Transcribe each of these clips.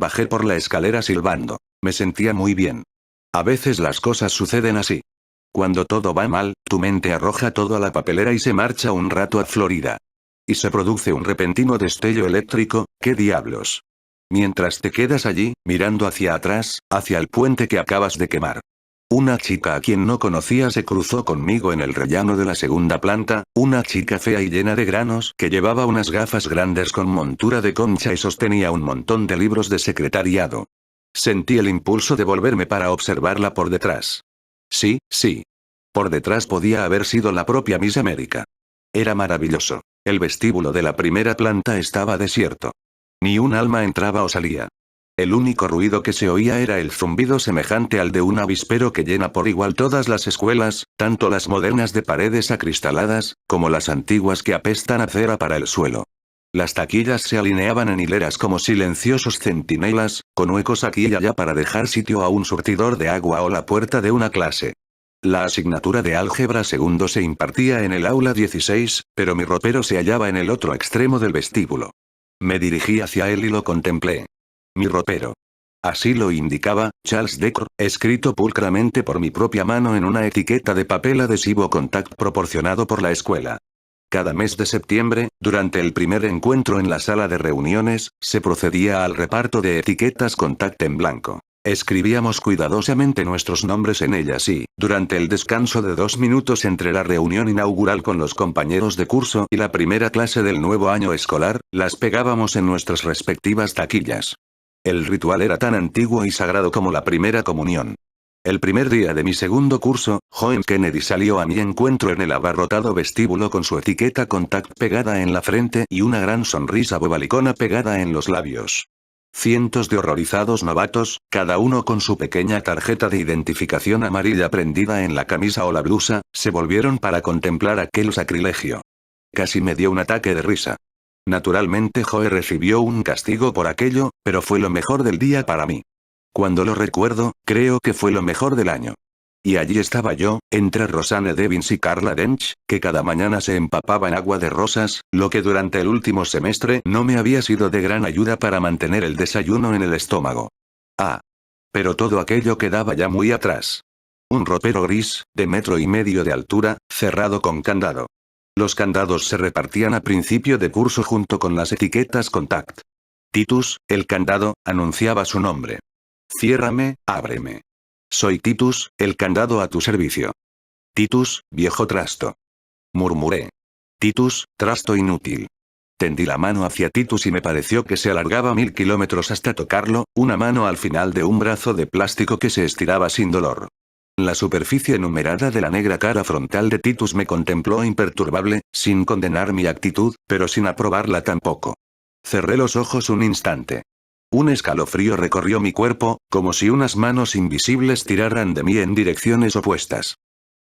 Bajé por la escalera silbando. Me sentía muy bien. A veces las cosas suceden así. Cuando todo va mal, tu mente arroja todo a la papelera y se marcha un rato a Florida. Y se produce un repentino destello eléctrico, ¿qué diablos? Mientras te quedas allí, mirando hacia atrás, hacia el puente que acabas de quemar. Una chica a quien no conocía se cruzó conmigo en el rellano de la segunda planta, una chica fea y llena de granos que llevaba unas gafas grandes con montura de concha y sostenía un montón de libros de secretariado. Sentí el impulso de volverme para observarla por detrás. Sí, sí. Por detrás podía haber sido la propia Miss América. Era maravilloso. El vestíbulo de la primera planta estaba desierto. Ni un alma entraba o salía. El único ruido que se oía era el zumbido semejante al de un avispero que llena por igual todas las escuelas, tanto las modernas de paredes acristaladas, como las antiguas que apestan a cera para el suelo. Las taquillas se alineaban en hileras como silenciosos centinelas, con huecos aquí y allá para dejar sitio a un surtidor de agua o la puerta de una clase. La asignatura de álgebra segundo se impartía en el aula 16, pero mi ropero se hallaba en el otro extremo del vestíbulo. Me dirigí hacia él y lo contemplé. Mi ropero. Así lo indicaba, Charles Decor, escrito pulcramente por mi propia mano en una etiqueta de papel adhesivo contact proporcionado por la escuela. Cada mes de septiembre, durante el primer encuentro en la sala de reuniones, se procedía al reparto de etiquetas contact en blanco. Escribíamos cuidadosamente nuestros nombres en ellas y, durante el descanso de 2 minutos entre la reunión inaugural con los compañeros de curso y la primera clase del nuevo año escolar, las pegábamos en nuestras respectivas taquillas. El ritual era tan antiguo y sagrado como la primera comunión. El primer día de mi segundo curso, John Kennedy salió a mi encuentro en el abarrotado vestíbulo con su etiqueta contact pegada en la frente y una gran sonrisa bobalicona pegada en los labios. Cientos de horrorizados novatos, cada uno con su pequeña tarjeta de identificación amarilla prendida en la camisa o la blusa, se volvieron para contemplar aquel sacrilegio. Casi me dio un ataque de risa. Naturalmente Joe recibió un castigo por aquello, pero fue lo mejor del día para mí. Cuando lo recuerdo, creo que fue lo mejor del año. Y allí estaba yo, entre Rosanne Devins y Carla Dench, que cada mañana se empapaba en agua de rosas, lo que durante el último semestre no me había sido de gran ayuda para mantener el desayuno en el estómago. Ah. Pero todo aquello quedaba ya muy atrás. Un ropero gris, de 1,5 metros de altura, cerrado con candado. Los candados se repartían a principio de curso junto con las etiquetas contact. Titus, el candado, anunciaba su nombre. Ciérrame, ábreme. Soy Titus, el candado a tu servicio. Titus, viejo trasto. Murmuré. Titus, trasto inútil. Tendí la mano hacia Titus y me pareció que se alargaba 1000 kilómetros hasta tocarlo, una mano al final de un brazo de plástico que se estiraba sin dolor. La superficie numerada de la negra cara frontal de Titus me contempló imperturbable, sin condenar mi actitud, pero sin aprobarla tampoco. Cerré los ojos un instante. Un escalofrío recorrió mi cuerpo, como si unas manos invisibles tiraran de mí en direcciones opuestas.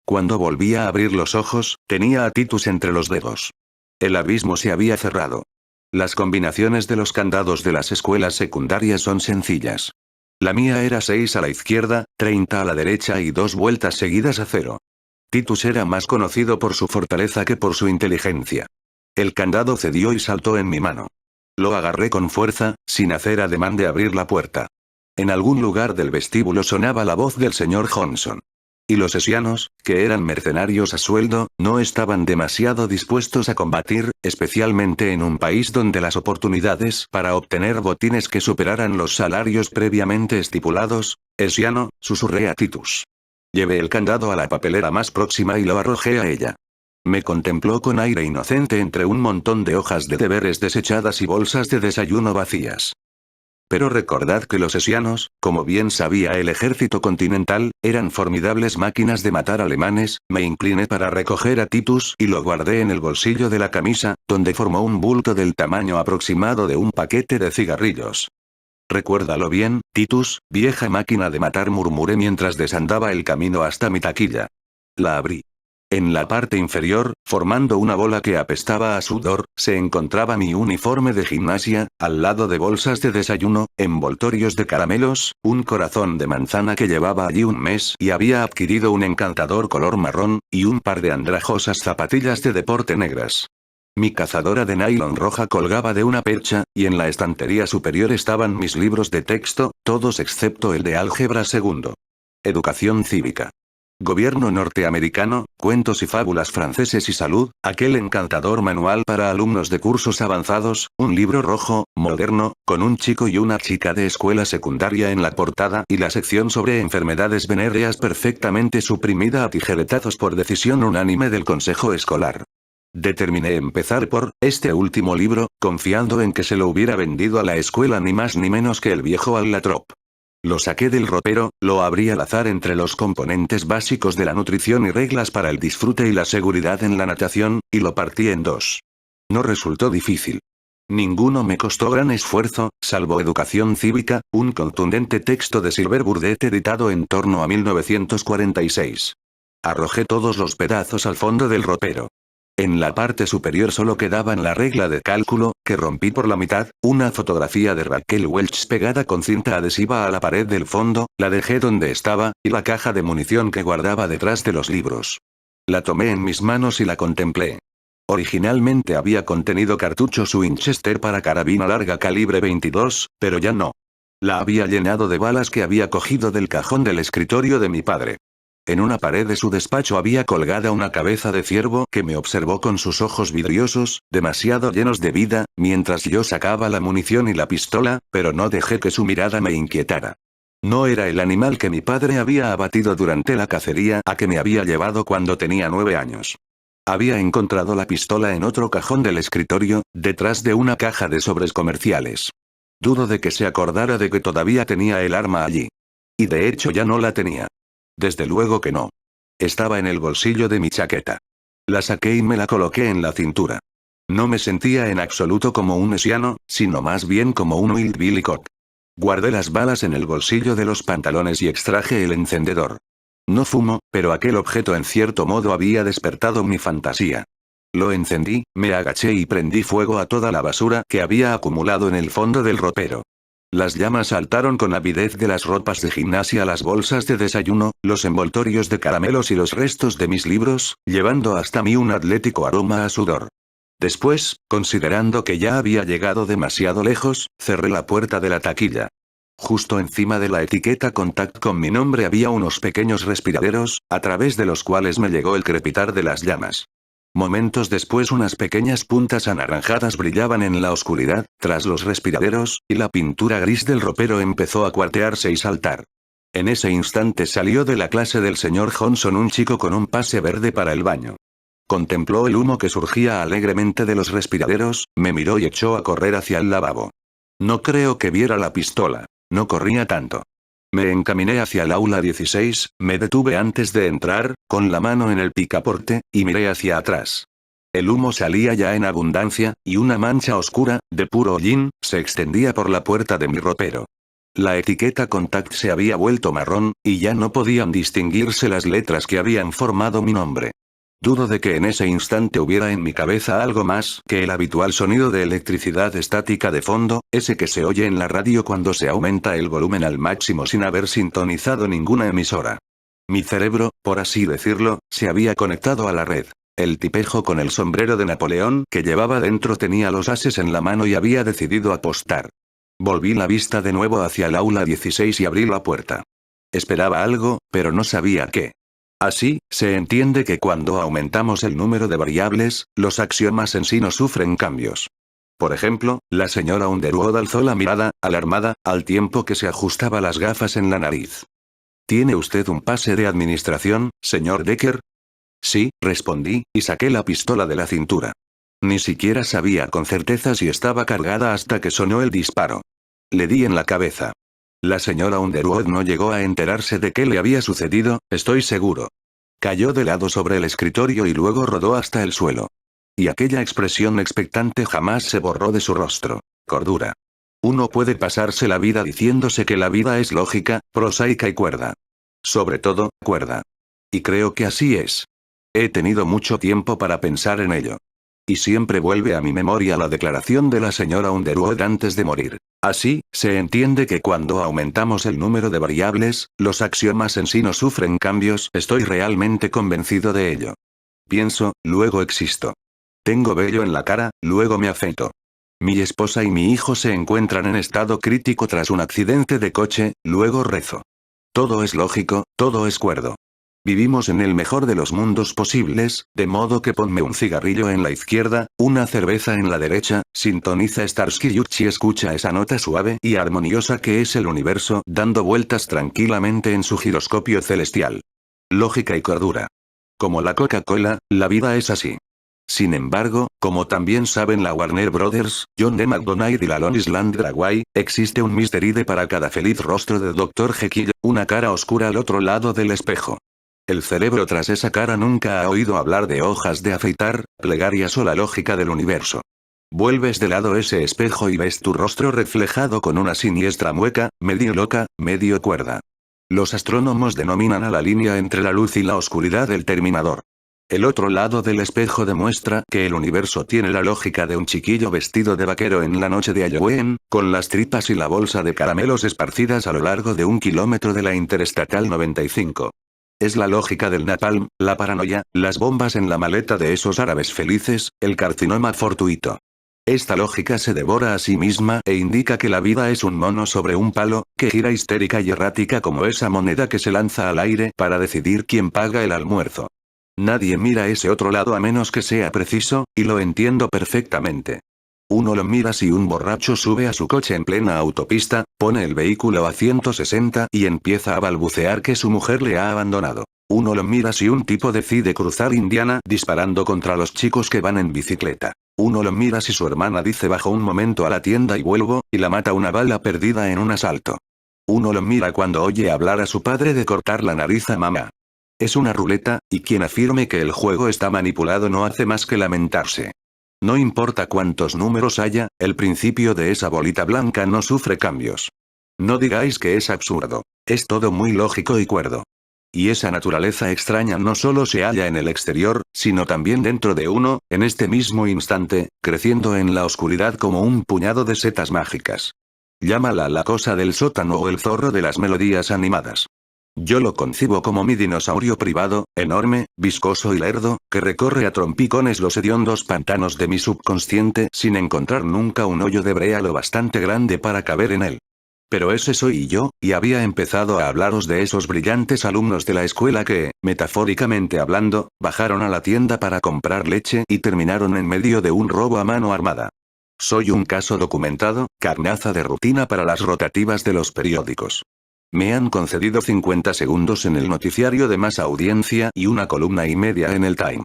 Cuando volví a abrir los ojos, tenía a Titus entre los dedos. El abismo se había cerrado. Las combinaciones de los candados de las escuelas secundarias son sencillas. La mía era 6 a la izquierda, 30 a la derecha y 2 vueltas seguidas a 0. Titus era más conocido por su fortaleza que por su inteligencia. El candado cedió y saltó en mi mano. Lo agarré con fuerza, sin hacer ademán de abrir la puerta. En algún lugar del vestíbulo sonaba la voz del señor Johnson. Y los hessianos, que eran mercenarios a sueldo, no estaban demasiado dispuestos a combatir, especialmente en un país donde las oportunidades para obtener botines que superaran los salarios previamente estipulados. Hessiano, susurré a Titus. Llevé el candado a la papelera más próxima y lo arrojé a ella. Me contempló con aire inocente entre un montón de hojas de deberes desechadas y bolsas de desayuno vacías. Pero recordad que los hessianos, como bien sabía el ejército continental, eran formidables máquinas de matar alemanes. Me incliné para recoger a Titus y lo guardé en el bolsillo de la camisa, donde formó un bulto del tamaño aproximado de un paquete de cigarrillos. Recuérdalo bien, Titus, vieja máquina de matar, murmuré mientras desandaba el camino hasta mi taquilla. La abrí. En la parte inferior, formando una bola que apestaba a sudor, se encontraba mi uniforme de gimnasia, al lado de bolsas de desayuno, envoltorios de caramelos, un corazón de manzana que llevaba allí un mes y había adquirido un encantador color marrón, y un par de andrajosas zapatillas de deporte negras. Mi cazadora de nylon roja colgaba de una percha, y en la estantería superior estaban mis libros de texto, todos excepto el de álgebra segundo. Educación cívica. Gobierno norteamericano, cuentos y fábulas franceses y salud, aquel encantador manual para alumnos de cursos avanzados, un libro rojo, moderno, con un chico y una chica de escuela secundaria en la portada y la sección sobre enfermedades venéreas perfectamente suprimida a tijeretazos por decisión unánime del consejo escolar. Determiné empezar por este último libro, confiando en que se lo hubiera vendido a la escuela ni más ni menos que el viejo Allatrop. Lo saqué del ropero, lo abrí al azar entre los componentes básicos de la nutrición y reglas para el disfrute y la seguridad en la natación, y lo partí en dos. No resultó difícil. Ninguno me costó gran esfuerzo, salvo Educación Cívica, un contundente texto de Silver Burdett editado en torno a 1946. Arrojé todos los pedazos al fondo del ropero. En la parte superior solo quedaban la regla de cálculo, que rompí por la mitad, una fotografía de Raquel Welch pegada con cinta adhesiva a la pared del fondo, la dejé donde estaba, y la caja de munición que guardaba detrás de los libros. La tomé en mis manos y la contemplé. Originalmente había contenido cartuchos Winchester para carabina larga calibre 22, pero ya no. La había llenado de balas que había cogido del cajón del escritorio de mi padre. En una pared de su despacho había colgada una cabeza de ciervo que me observó con sus ojos vidriosos, demasiado llenos de vida, mientras yo sacaba la munición y la pistola, pero no dejé que su mirada me inquietara. No era el animal que mi padre había abatido durante la cacería a que me había llevado cuando tenía 9 años. Había encontrado la pistola en otro cajón del escritorio, detrás de una caja de sobres comerciales. Dudo de que se acordara de que todavía tenía el arma allí. Y de hecho ya no la tenía. Desde luego que no. Estaba en el bolsillo de mi chaqueta. La saqué y me la coloqué en la cintura. No me sentía en absoluto como un mesiano, sino más bien como un Hillbilly Cop. Guardé las balas en el bolsillo de los pantalones y extraje el encendedor. No fumo, pero aquel objeto en cierto modo había despertado mi fantasía. Lo encendí, me agaché y prendí fuego a toda la basura que había acumulado en el fondo del ropero. Las llamas saltaron con avidez de las ropas de gimnasia a las bolsas de desayuno, los envoltorios de caramelos y los restos de mis libros, llevando hasta mí un atlético aroma a sudor. Después, considerando que ya había llegado demasiado lejos, cerré la puerta de la taquilla. Justo encima de la etiqueta Contact con mi nombre había unos pequeños respiraderos, a través de los cuales me llegó el crepitar de las llamas. Momentos después unas pequeñas puntas anaranjadas brillaban en la oscuridad, tras los respiraderos, y la pintura gris del ropero empezó a cuartearse y saltar. En ese instante salió de la clase del señor Johnson un chico con un pase verde para el baño. Contempló el humo que surgía alegremente de los respiraderos, me miró y echó a correr hacia el lavabo. No creo que viera la pistola. No corría tanto. Me encaminé hacia el aula 16, me detuve antes de entrar, con la mano en el picaporte, y miré hacia atrás. El humo salía ya en abundancia, y una mancha oscura, de puro hollín, se extendía por la puerta de mi ropero. La etiqueta Contact se había vuelto marrón, y ya no podían distinguirse las letras que habían formado mi nombre. Dudo de que en ese instante hubiera en mi cabeza algo más que el habitual sonido de electricidad estática de fondo, ese que se oye en la radio cuando se aumenta el volumen al máximo sin haber sintonizado ninguna emisora. Mi cerebro, por así decirlo, se había conectado a la red. El tipejo con el sombrero de Napoleón que llevaba dentro tenía los ases en la mano y había decidido apostar. Volví la vista de nuevo hacia el aula 16 y abrí la puerta. Esperaba algo, pero no sabía qué. Así, se entiende que cuando aumentamos el número de variables, los axiomas en sí no sufren cambios. Por ejemplo, la señora Underwood alzó la mirada, alarmada, al tiempo que se ajustaba las gafas en la nariz. ¿Tiene usted un pase de administración, señor Decker? Sí, respondí, y saqué la pistola de la cintura. Ni siquiera sabía con certeza si estaba cargada hasta que sonó el disparo. Le di en la cabeza. La señora Underwood no llegó a enterarse de qué le había sucedido, estoy seguro. Cayó de lado sobre el escritorio y luego rodó hasta el suelo. Y aquella expresión expectante jamás se borró de su rostro. Cordura. Uno puede pasarse la vida diciéndose que la vida es lógica, prosaica y cuerda. Sobre todo, cuerda. Y creo que así es. He tenido mucho tiempo para pensar en ello. Y siempre vuelve a mi memoria la declaración de la señora Underwood antes de morir. Así, se entiende que cuando aumentamos el número de variables, los axiomas en sí no sufren cambios. Estoy realmente convencido de ello. Pienso, luego existo. Tengo vello en la cara, luego me afeito. Mi esposa y mi hijo se encuentran en estado crítico tras un accidente de coche, luego rezo. Todo es lógico, todo es cuerdo. Vivimos en el mejor de los mundos posibles, de modo que ponme un cigarrillo en la izquierda, una cerveza en la derecha, sintoniza Starsky Hutch y escucha esa nota suave y armoniosa que es el universo dando vueltas tranquilamente en su giroscopio celestial. Lógica y cordura. Como la Coca-Cola, la vida es así. Sin embargo, como también saben la Warner Brothers, John D. McDonald y la Lone Island Railway, existe un Mr. Hyde para cada feliz rostro de Dr. Jekyll, una cara oscura al otro lado del espejo. El cerebro tras esa cara nunca ha oído hablar de hojas de afeitar, plegarias o la lógica del universo. Vuelves de lado ese espejo y ves tu rostro reflejado con una siniestra mueca, medio loca, medio cuerda. Los astrónomos denominan a la línea entre la luz y la oscuridad el terminador. El otro lado del espejo demuestra que el universo tiene la lógica de un chiquillo vestido de vaquero en la noche de Halloween, con las tripas y la bolsa de caramelos esparcidas a lo largo de 1 kilómetro de la Interestatal 95. Es la lógica del napalm, la paranoia, las bombas en la maleta de esos árabes felices, el carcinoma fortuito. Esta lógica se devora a sí misma e indica que la vida es un mono sobre un palo, que gira histérica y errática como esa moneda que se lanza al aire para decidir quién paga el almuerzo. Nadie mira ese otro lado a menos que sea preciso, y lo entiendo perfectamente. Uno lo mira si un borracho sube a su coche en plena autopista, pone el vehículo a 160 y empieza a balbucear que su mujer le ha abandonado. Uno lo mira si un tipo decide cruzar Indiana disparando contra los chicos que van en bicicleta. Uno lo mira si su hermana dice bajo un momento a la tienda y vuelvo, y la mata una bala perdida en un asalto. Uno lo mira cuando oye hablar a su padre de cortar la nariz a mamá. Es una ruleta, y quien afirme que el juego está manipulado no hace más que lamentarse. No importa cuántos números haya, el principio de esa bolita blanca no sufre cambios. No digáis que es absurdo. Es todo muy lógico y cuerdo. Y esa naturaleza extraña no solo se halla en el exterior, sino también dentro de uno, en este mismo instante, creciendo en la oscuridad como un puñado de setas mágicas. Llámala la cosa del sótano o el zorro de las melodías animadas. Yo lo concibo como mi dinosaurio privado, enorme, viscoso y lerdo, que recorre a trompicones los hediondos pantanos de mi subconsciente sin encontrar nunca un hoyo de brea lo bastante grande para caber en él. Pero ese soy yo, y había empezado a hablaros de esos brillantes alumnos de la escuela que, metafóricamente hablando, bajaron a la tienda para comprar leche y terminaron en medio de un robo a mano armada. Soy un caso documentado, carnaza de rutina para las rotativas de los periódicos. Me han concedido 50 segundos en el noticiario de más audiencia y 1,5 columnas en el Time.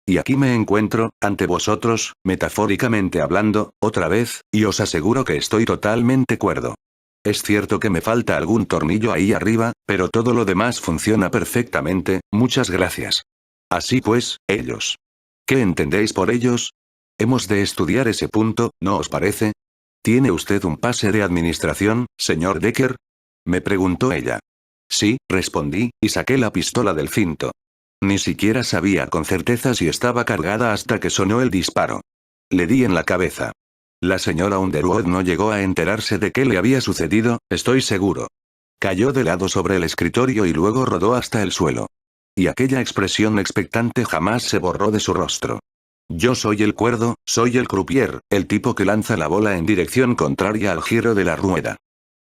Y aquí me encuentro, ante vosotros, metafóricamente hablando, otra vez, y os aseguro que estoy totalmente cuerdo. Es cierto que me falta algún tornillo ahí arriba, pero todo lo demás funciona perfectamente, muchas gracias. Así pues, ellos. ¿Qué entendéis por ellos? Hemos de estudiar ese punto, ¿no os parece? ¿Tiene usted un pase de administración, señor Decker? Me preguntó ella. Sí, respondí, y saqué la pistola del cinto. Ni siquiera sabía con certeza si estaba cargada hasta que sonó el disparo. Le di en la cabeza. La señora Underwood no llegó a enterarse de qué le había sucedido, estoy seguro. Cayó de lado sobre el escritorio y luego rodó hasta el suelo. Y aquella expresión expectante jamás se borró de su rostro. Yo soy el cuerdo, soy el croupier, el tipo que lanza la bola en dirección contraria al giro de la rueda.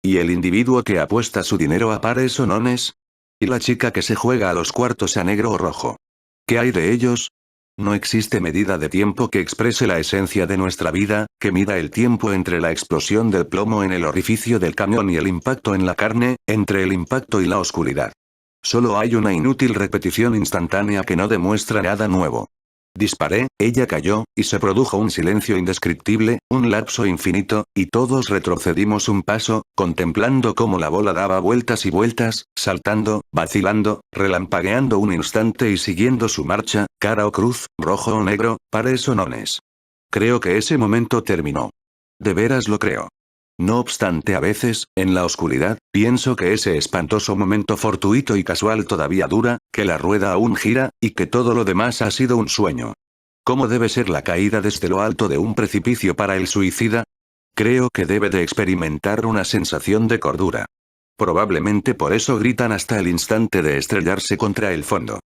¿Y el individuo que apuesta su dinero a pares o nones? ¿Y la chica que se juega a los cuartos a negro o rojo? ¿Qué hay de ellos? No existe medida de tiempo que exprese la esencia de nuestra vida, que mida el tiempo entre la explosión del plomo en el orificio del camión y el impacto en la carne, entre el impacto y la oscuridad. Solo hay una inútil repetición instantánea que no demuestra nada nuevo. Disparé, ella cayó, y se produjo un silencio indescriptible, un lapso infinito, y todos retrocedimos un paso, contemplando cómo la bola daba vueltas y vueltas, saltando, vacilando, relampagueando un instante y siguiendo su marcha, cara o cruz, rojo o negro, pares o nones. Creo que ese momento terminó. De veras lo creo. No obstante, a veces, en la oscuridad, pienso que ese espantoso momento fortuito y casual todavía dura, que la rueda aún gira, y que todo lo demás ha sido un sueño. ¿Cómo debe ser la caída desde lo alto de un precipicio para el suicida? Creo que debe de experimentar una sensación de cordura. Probablemente por eso gritan hasta el instante de estrellarse contra el fondo.